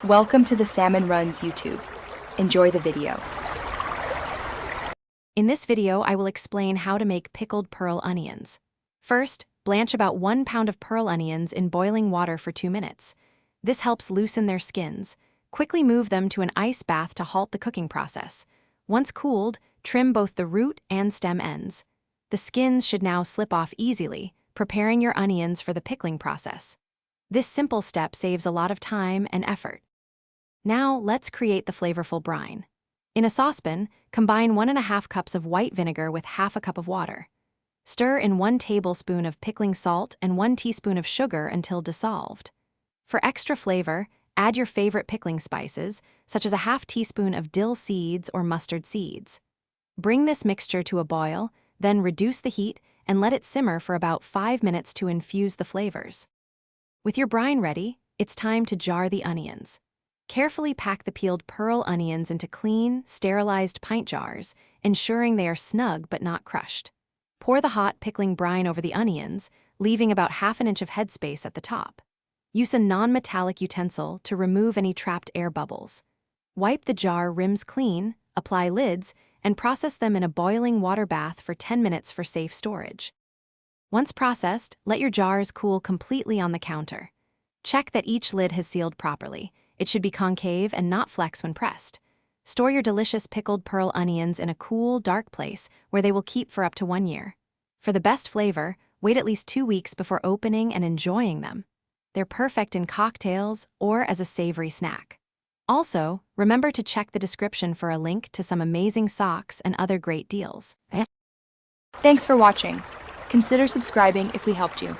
Welcome to the Salmon Runs YouTube. Enjoy the video. In this video, I will explain how to make pickled pearl onions. First, blanch about 1 pound of pearl onions in boiling water for 2 minutes. This helps loosen their skins. Quickly move them to an ice bath to halt the cooking process. Once cooled, trim both the root and stem ends. The skins should now slip off easily, preparing your onions for the pickling process. This simple step saves a lot of time and effort. Now, let's create the flavorful brine. In a saucepan, combine 1½ cups of white vinegar with ½ cup of water. Stir in 1 tablespoon of pickling salt and 1 teaspoon of sugar until dissolved. For extra flavor, add your favorite pickling spices, such as a ½ teaspoon of dill seeds or mustard seeds. Bring this mixture to a boil, then reduce the heat and let it simmer for about 5 minutes to infuse the flavors. With your brine ready, it's time to jar the onions. Carefully pack the peeled pearl onions into clean, sterilized pint jars, ensuring they are snug but not crushed. Pour the hot pickling brine over the onions, leaving about ½ inch of headspace at the top. Use a non-metallic utensil to remove any trapped air bubbles. Wipe the jar rims clean, apply lids, and process them in a boiling water bath for 10 minutes for safe storage. Once processed, let your jars cool completely on the counter. Check that each lid has sealed properly. It should be concave and not flex when pressed. Store your delicious pickled pearl onions in a cool, dark place where they will keep for up to 1 year. For the best flavor, wait at least 2 weeks before opening and enjoying them. They're perfect in cocktails or as a savory snack. Also, remember to check the description for a link to some amazing socks and other great deals. Thanks for watching. Consider subscribing if we helped you.